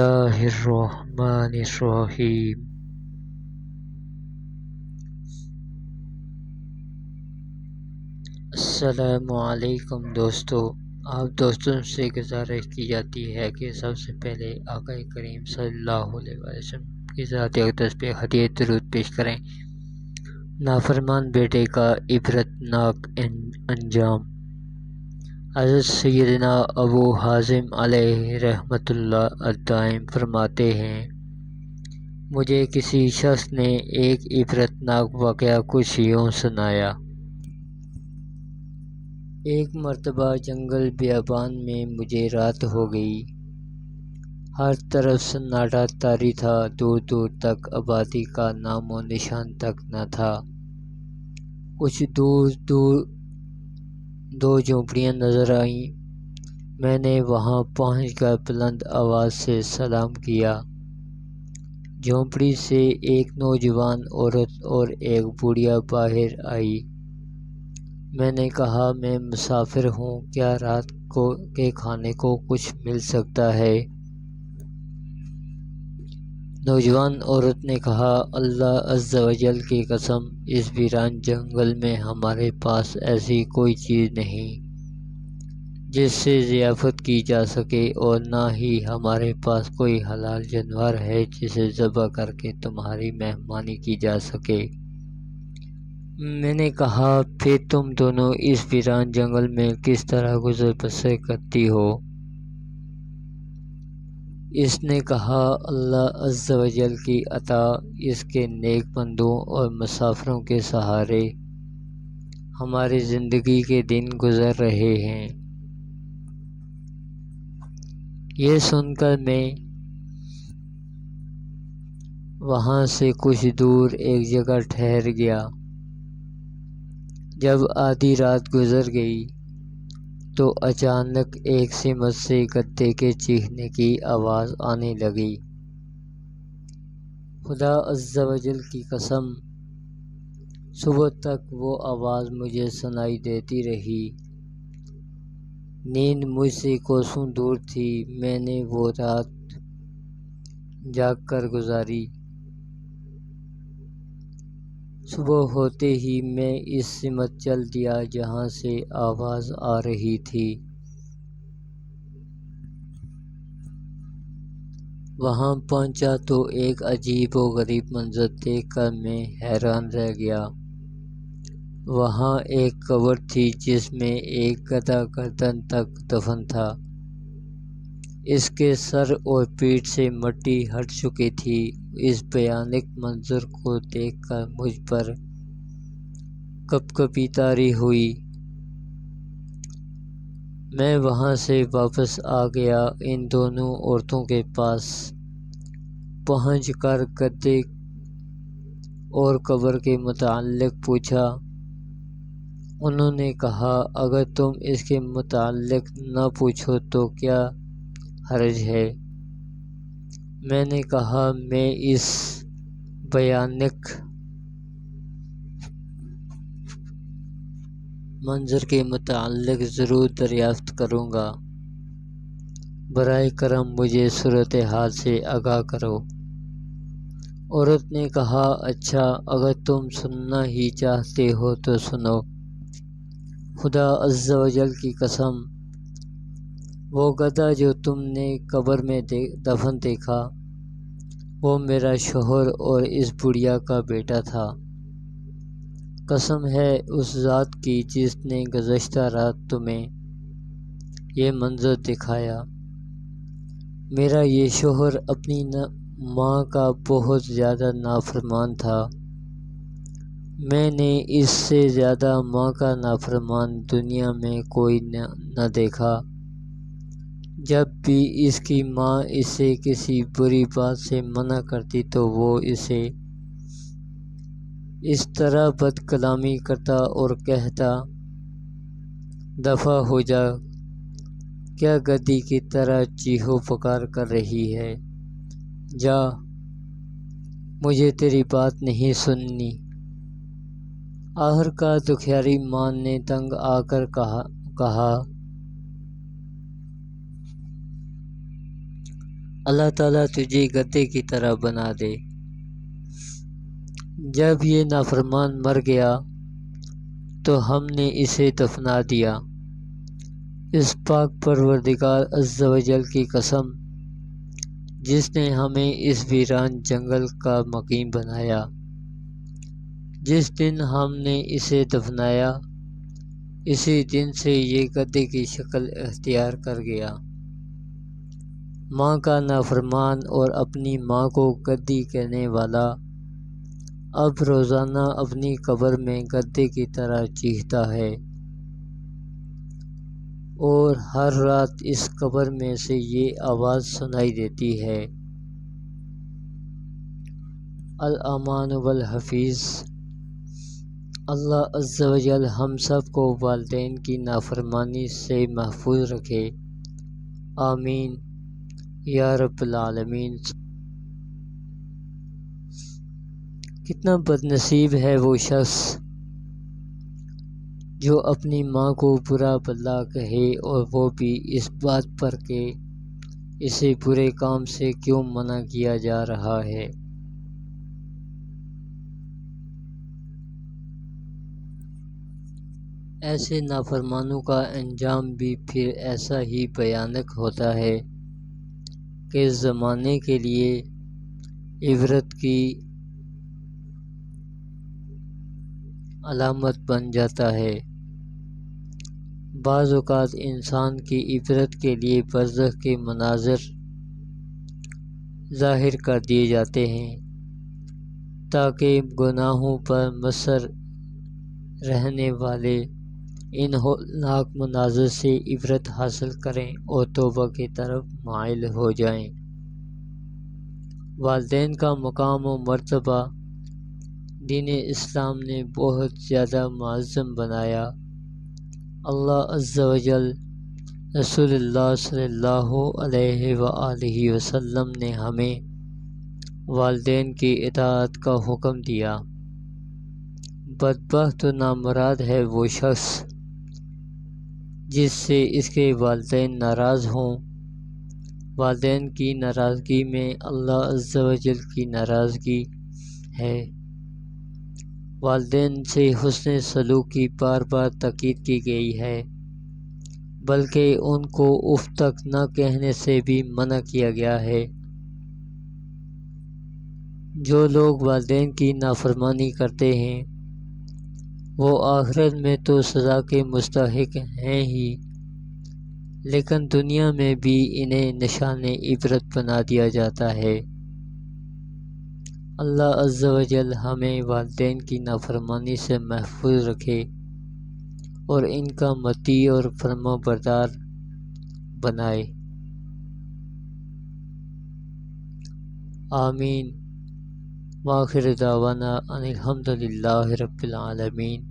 اللہ الرحمن الرحیم۔ السلام علیکم دوستو۔ آپ دوستوں سے گزارش کی جاتی ہے کہ سب سے پہلے آقا کریم صلی اللہ علیہ وسلم کی ذات اقدس پہ ہدیہ درود پیش کریں۔ نافرمان بیٹے کا عبرتناک انجام۔ حضرت سیدنا ابو حازم علیہ رحمۃ اللہ الدائم فرماتے ہیں، مجھے کسی شخص نے ایک عبرتناک واقعہ کچھ یوں سنایا۔ ایک مرتبہ جنگل بیابان میں مجھے رات ہو گئی۔ ہر طرف سناٹا طاری تھا، دور دور تک آبادی کا نام و نشان تک نہ تھا۔ کچھ دور دور دو جھونپڑیاں نظر آئیں۔ میں نے وہاں پہنچ کر بلند آواز سے سلام کیا۔ جھونپڑی سے ایک نوجوان عورت اور ایک بوڑھیا باہر آئی۔ میں نے کہا، میں مسافر ہوں، کیا رات کے کھانے کو کچھ مل سکتا ہے؟ نوجوان عورت نے کہا، اللہ عز و جل کی قسم، اس ویران جنگل میں ہمارے پاس ایسی کوئی چیز نہیں جس سے ضیافت کی جا سکے، اور نہ ہی ہمارے پاس کوئی حلال جانور ہے جسے ذبح کر کے تمہاری مہمانی کی جا سکے۔ میں نے کہا، پھر تم دونوں اس ویران جنگل میں کس طرح گزر بسر کرتی ہو؟ اس نے کہا، اللہ عز و جل کی عطا، اس کے نیک بندوں اور مسافروں کے سہارے ہماری زندگی کے دن گزر رہے ہیں۔ یہ سن کر میں وہاں سے کچھ دور ایک جگہ ٹھہر گیا۔ جب آدھی رات گزر گئی تو اچانک ایک سمت سے گدے کے چیخنے کی آواز آنے لگی۔ خدا عز و جل کی قسم، صبح تک وہ آواز مجھے سنائی دیتی رہی۔ نیند مجھ سے کوسوں دور تھی۔ میں نے وہ رات جاگ کر گزاری۔ صبح ہوتے ہی میں اس سمت چل دیا جہاں سے آواز آ رہی تھی۔ وہاں پہنچا تو ایک عجیب و غریب منظر دیکھ کر میں حیران رہ گیا۔ وہاں ایک قبر تھی جس میں ایک گدھا گردن تک دفن تھا۔ اس کے سر اور پیٹھ سے مٹی ہٹ چکی تھی۔ اس بھیانک منظر کو دیکھ کر مجھ پر کپکپی طاری ہوئی۔ میں وہاں سے واپس آ گیا۔ ان دونوں عورتوں کے پاس پہنچ کر گدھے اور قبر کے متعلق پوچھا۔ انہوں نے کہا، اگر تم اس کے متعلق نہ پوچھو تو کیا حرج ہے؟ میں نے کہا، میں اس بھیانک منظر کے متعلق ضرور دریافت کروں گا۔ براہ کرم مجھے صورتحال سے آگاہ کرو۔ عورت نے کہا، اچھا، اگر تم سننا ہی چاہتے ہو تو سنو۔ خدا عز و جل کی قسم، وہ گدھا جو تم نے قبر میں دفن دیکھا، وہ میرا شوہر اور اس بڑھیا کا بیٹا تھا۔ قسم ہے اس ذات کی جس نے گزشتہ رات تمہیں یہ منظر دکھایا۔ میرا یہ شوہر اپنی ماں کا بہت زیادہ نافرمان تھا۔ میں نے اس سے زیادہ ماں کا نافرمان دنیا میں کوئی نہ دیکھا۔ جب بھی اس کی ماں اسے کسی بری بات سے منع کرتی تو وہ اسے اس طرح بد کلامی کرتا اور کہتا، دفع ہو جا، کیا گدھی کی طرح چیخو پکار کر رہی ہے؟ جا، مجھے تیری بات نہیں سننی۔ آخرکار دکھیاری ماں نے تنگ آ کر کہا، اللہ تعالیٰ تجھے گدے کی طرح بنا دے۔ جب یہ نافرمان مر گیا تو ہم نے اسے دفنا دیا۔ اس پاک پروردگار عز و جل کی قسم جس نے ہمیں اس ویران جنگل کا مقیم بنایا، جس دن ہم نے اسے دفنایا اسی دن سے یہ گدے کی شکل اختیار کر گیا۔ ماں کا نافرمان اور اپنی ماں کو گدی کہنے والا اب روزانہ اپنی قبر میں گدے کی طرح چیختا ہے، اور ہر رات اس قبر میں سے یہ آواز سنائی دیتی ہے، الامان والحفیظ۔ اللہ عز و جل ہم سب کو والدین کی نافرمانی سے محفوظ رکھے، آمین یا رب العالمین۔ کتنا بد نصیب ہے وہ شخص جو اپنی ماں کو برا بھلا کہے، اور وہ بھی اس بات پر کہ اسے برے کام سے کیوں منع کیا جا رہا ہے۔ ایسے نافرمانوں کا انجام بھی پھر ایسا ہی بھیانک ہوتا ہے کہ زمانے کے لیے عبرت کی علامت بن جاتا ہے۔ بعض اوقات انسان کی عبرت کے لیے برزخ کے مناظر ظاہر کر دیے جاتے ہیں تاکہ گناہوں پر مصر رہنے والے ان ہولناک مناظر سے عبرت حاصل کریں اور توبہ کی طرف مائل ہو جائیں۔ والدین کا مقام و مرتبہ دین اسلام نے بہت زیادہ معظم بنایا۔ اللہ عز و جل رسول اللہ صلی اللہ علیہ وآلہ وسلم نے ہمیں والدین کی اطاعت کا حکم دیا۔ بدبخت و نامراد ہے وہ شخص جس سے اس کے والدین ناراض ہوں۔ والدین کی ناراضگی میں اللہ عز و جل کی ناراضگی ہے۔ والدین سے حسن سلوک کی بار بار تاکید کی گئی ہے، بلکہ ان کو اف تک نہ کہنے سے بھی منع کیا گیا ہے۔ جو لوگ والدین کی نافرمانی کرتے ہیں وہ آخرت میں تو سزا کے مستحق ہیں ہی، لیکن دنیا میں بھی انہیں نشان عبرت بنا دیا جاتا ہے۔ اللہ عز و جل ہمیں والدین کی نافرمانی سے محفوظ رکھے اور ان کا مطیع اور فرما بردار بنائے، آمین۔ وآخر دعوانا ان الحمد للہ رب العالمین۔